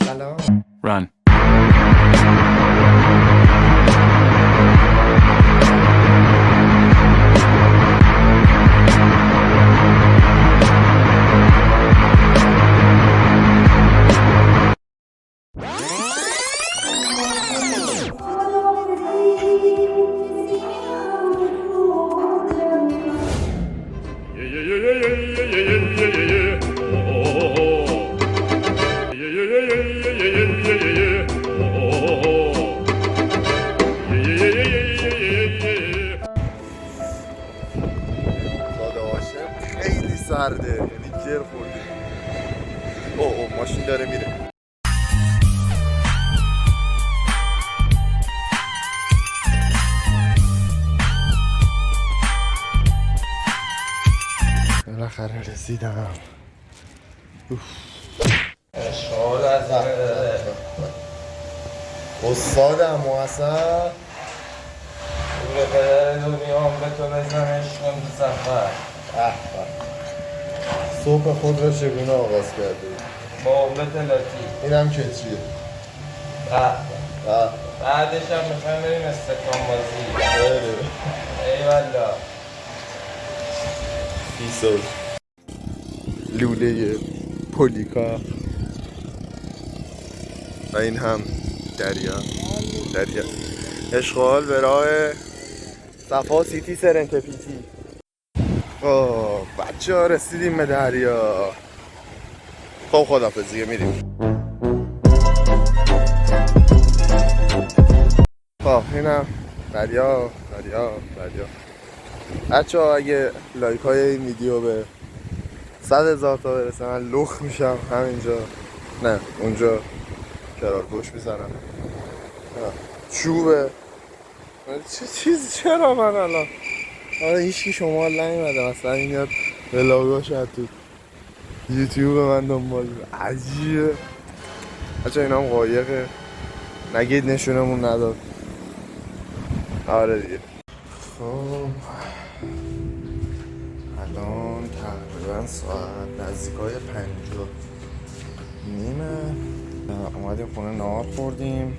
سلام. Run. خیلی سرده، یعنی جر خوردیم. اوه ماشین داره میره. بالاخره رسیدم. اشغال از استادم محسن دور پدر دنیا هم به تو بزنش کن تو سفر. صبح خود را چگونه آغاز کردی؟ با عملت لاتی. اینم کتریه. بعدش هم میخوایم بریم استکان بازی. بریم. ایوالا پیسوز لوله پولیکا و این هم دریا اشغال به راه صفا سیتی سرنتپیتی. بچه ها رسیدیم به دریا. خب خداحافظی میریم. اینم دریا. بچه ها اگه لایک های این ویدیو به 100,000 تا برسه من لخ میشم همینجا، نه اونجا کرار گوش میزنم. چوبه چرا من الان هیچکی شمال نیومده مثلا این یاد ولاگاش از تو یوتیوب من دنبال عجیبه. بچه اینا هم قایقه، نگید نشونمون نداد. آره دیگه. خب الان تقریبا ساعت نزدیکای 5:30 اومدیم خونه نهار خوردیم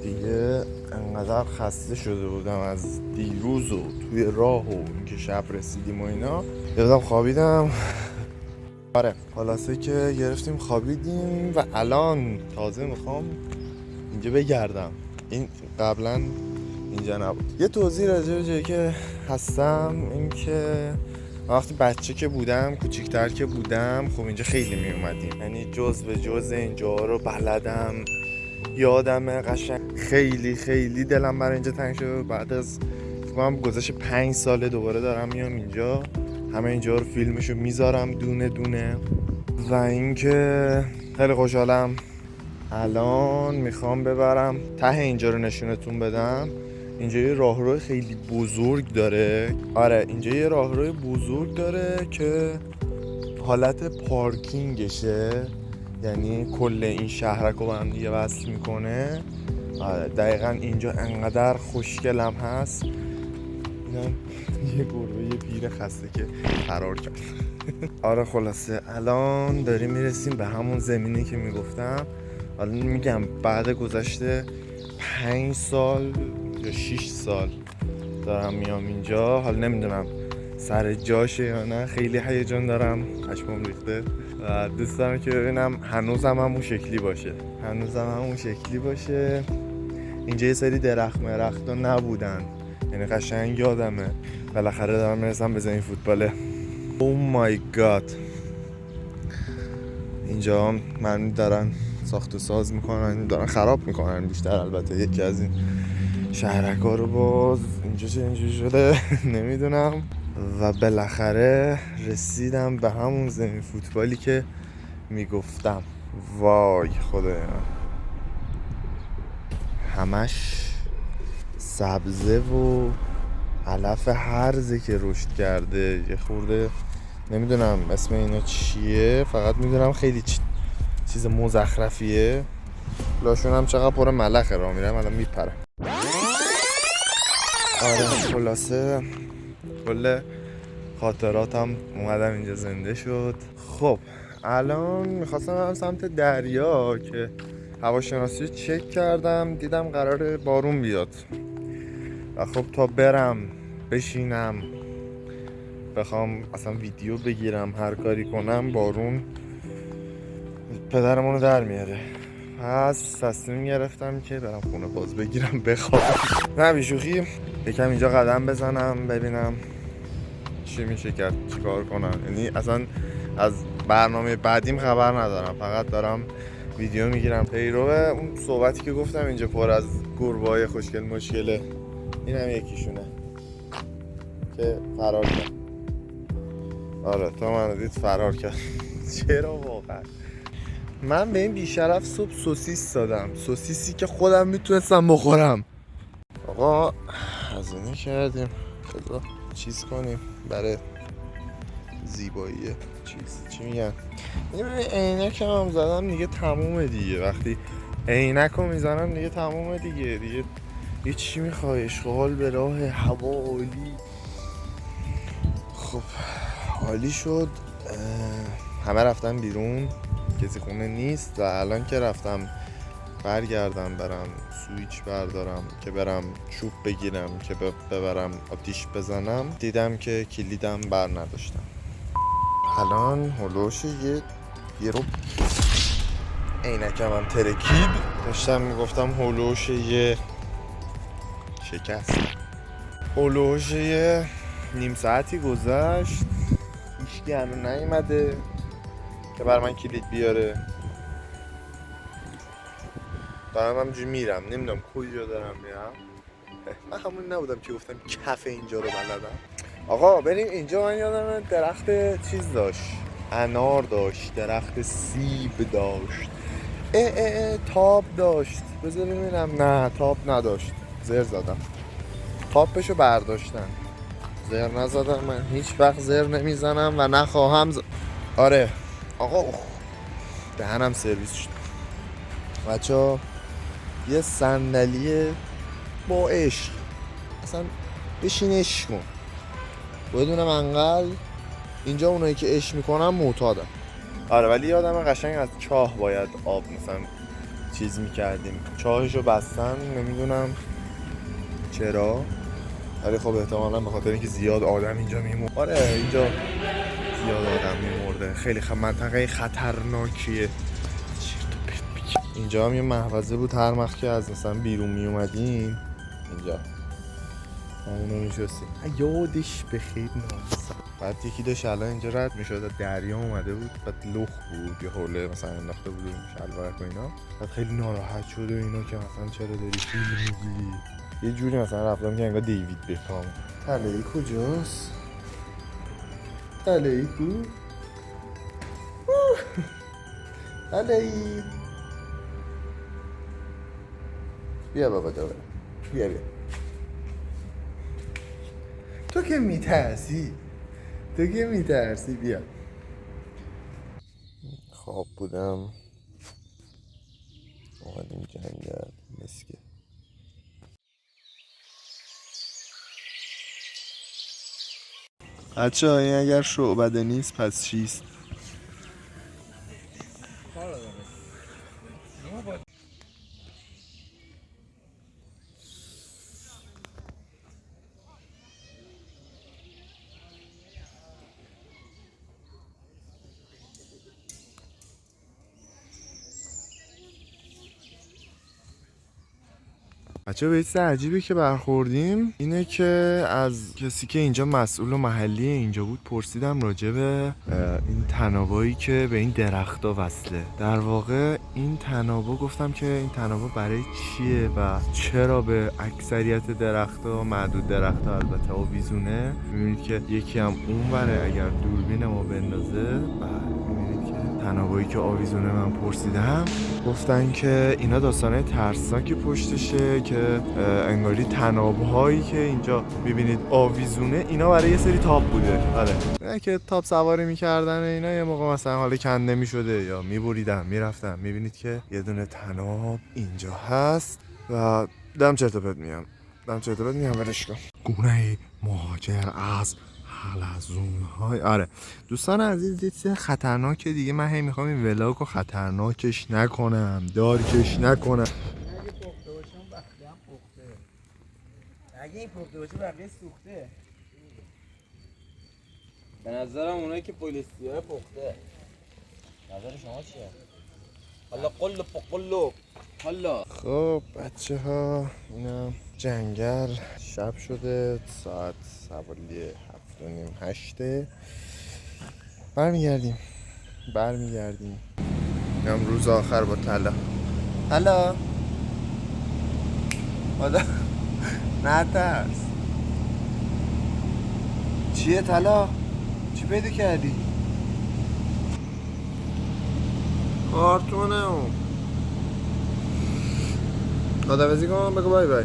دیگه. انقدر خسته شده بودم از دیروز و توی راه و اینکه شب رسیدیم و اینا، یادم خوابیدم. آره خلاصه که گرفتیم خوابیدیم و الان تازه میخوام اینجا بگردم. این قبلا اینجا نبود. یه توضیح راجع به جایی که هستم این که وقتی بچه که بودم، کوچیک‌تر که بودم، خب اینجا خیلی می اومدیم، یعنی جز به جز اینجا رو بلدم، یادمه قشنگ. خیلی دلم برای اینجا تنگ شد. بعد از فکرم گذشت 5 ساله دوباره دارم میام اینجا، همه اینجا رو فیلمشو میذارم دونه دونه و اینکه خیلی خوشحالم. الان میخوام ببرم ته اینجا رو نشونتون بدم. اینجا یه راهرو خیلی بزرگ داره. آره اینجا یه راهروی بزرگ داره که حالت پارکینگشه، یعنی کل این شهرک رو با هم دیگه وصل میکنه. آره دقیقا اینجا انقدر خوشگلم هست. اینم یه گربه یه پیر خسته که فرار کرد. آره خلاصه الان داریم میرسیم به همون زمینی که میگفتم. حالا میگم بعد گذشته 5 سال یا 6 سال دارم میام اینجا. حالا نمیدونم سر جاشه یا نه، خیلی هیجان دارم، پشمام ریخته و دوست دارم که ببینم هنوزم همون شکلی باشه. اینجا یه سری درخت نبودن، یعنی قشنگ یادمه. بالاخره دارم میرسم به زمین فوتباله. او مای گاد. اینجا من دارن ساخت و ساز میکنن، دارن خراب میکنن بیشتر. البته یکی از این شهرک‌ها رو باز اینجا چه اینجوری شده نمیدونم. و بالاخره رسیدم به همون زمین فوتبالی که میگفتم. وای خدایا، همش سبزه و علف هرزه که رشد کرده. یه خورده نمیدونم اسم اینا چیه، فقط میدونم خیلی چیز مزخرفیه. لاشون هم چقدر پر ملخه، را میرم الان میپرم. آره خلاصه کل خاطراتم اومدم اینجا زنده شد. خب الان میخواستم برم سمت دریا که هواشناسی چک کردم، دیدم قراره بارون بیاد و خب تا برم بشینم بخوام اصلا ویدیو بگیرم هر کاری کنم بارون پدرمونو در میاره. پس تصمیم گرفتم که برم خونه باز بگیرم بخوابم. نه بیشوخی یکم اینجا قدم بزنم ببینم چی میشه کرد چیکار کنم. یعنی اصلا از برنامه بعدیم خبر ندارم، فقط دارم ویدیو میگیرم. پیرو اون صحبتی که گفتم اینجا پر از گربه‌های خوشگل مشکله، اینم یکیشونه که فرار کرد. آره تا منو دید فرار کرد. چرا واقعا؟ من به این بیشرف صبح سوسیس دادم، سوسیسی که خودم میتونستم بخورم. آقا هزینه کردیم بذار چیز کنیم برای زیبایی چی میگن؟ این عینک هم زدم دیگه تمومه دیگه. وقتی عینک رو میزنم دیگه تمومه دیگه یه چی میخوای؟ اشغال به راه هوا عالی. خب عالی شد. همه رفتن بیرون، کسی خونه نیست و الان که رفتم برگردم برم سویچ بردارم که برم چوب بگیرم که ببرم آتیش بزنم، دیدم که کلیدم بر نداشتم. الان هلوش یه رو عینکم هم ترکید، داشتم میگفتم هلوش یه شکست. هلوش یه نیم ساعتی گذشت هیچکی هنو نیومده که بر من کلید بیاره. دارم همجوری میرم نمیدونم کجا دارم میرم. من همون نبودم که گفتم کف اینجا رو بلدم. آقا بریم اینجا. من یادم درخت چیز داشت، انار داشت، درخت سیب داشت، تاب داشت. بذار ببینم. نه تاب نداشت، زر زدم. تابشو برداشتن، زر نزدم. من هیچ وقت زر نمیزنم و نخواهم آره آقا دهنم سرویس شد. بچه‌ها یه صندلی با عشق، اصلا بشین عشق کن بدون منقل. اینجا اونایی که عشق میکنن معتادن. آره ولی یادم قشنگ از چاه باید آب مثلا چیز میکردیم، چاهشو بستن نمیدونم چرا، ولی خب احتمالا به خاطر اینکه زیاد آدم اینجا میمورد. آره اینجا زیاد آدم میمورده، خیلی منطقه خطرناکیه. اینجا هم یه محفظه بود، هر وقت که از مثلا بیرون می اومدیم اینجا همونو میشستیم. یادش بخیر ناموسم. بعد یکی داشت الان اینجا رد میشد، دریا اومده بود، بعد لخ بود یه حوله مثلا انداخته بود شلوارک و اینا، بعد خیلی ناراحت شد و اینا که مثلا چرا داری فیلم میگیری. یه جوری مثلا رفتم که انگار دیوید بکام. تله‌ای کجاست؟ تله‌ای کو؟ تله‌ای بیا بابا دوباره بیا تو که میترسی بیا. خواب بودم اومدیم جنگل مسکه. بچه این اگر شعبده نیست پس چیست؟ بچه به چیز عجیبی که برخوردیم اینه که از کسی که اینجا مسئول و محلی اینجا بود پرسیدم راجع به این تنابایی که به این درختا وصله. در واقع این تنابا، گفتم که این تنابا برای چیه و چرا به اکثریت درختا، معدود درختا البته آویزونه. میبینید که یکی هم اون بره اگر دوربین ما بندازه. میبینید که تنابایی که آویزونه من پرسیدم گفتن که اینا داستانه ترسناکی پشتشه که انگاری تنابهایی که اینجا میبینید آویزونه اینا برای یه سری تاب بوده. آره نه که تاب سواری میکردن اینا یه موقع مثلا حالا کنده میشده یا میبریدن میرفتن. میبینید که یه دونه تناب اینجا هست و دم چرت و پرت میگم ولش کن. گونه مهاجر از حلزون‌های آره دوستان عزیز یه چیز خطرناکه دیگه. من هی میخوام این ولاگو خطرناکش نکنم، دارکش نکنم. اگه پخته باشه اون وقتی هم پخته. اگه این پخته باشه بقیه سوخته. به نظرم اونایی که پلیسی‌های پخته. نظر شما چیه؟ حالا قلو حالا خب بچه ها اینم جنگل، شب شده، ساعت حوالی 7:30 8. برمیگردیم اینم روز آخر با طلا. حالا نترس. چیه طلا؟ چی پیدا کردی؟ کارتونه اون. خداحافظی کن، بگو بای بای.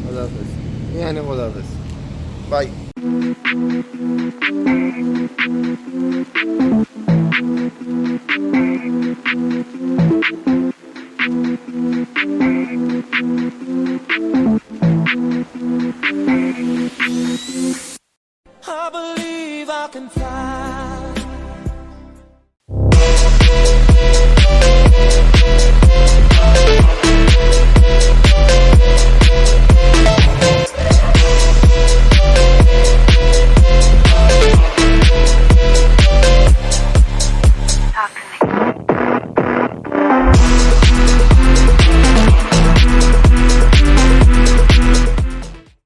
خداحافظ یعنی خداحافظ. بای. I believe I can fly.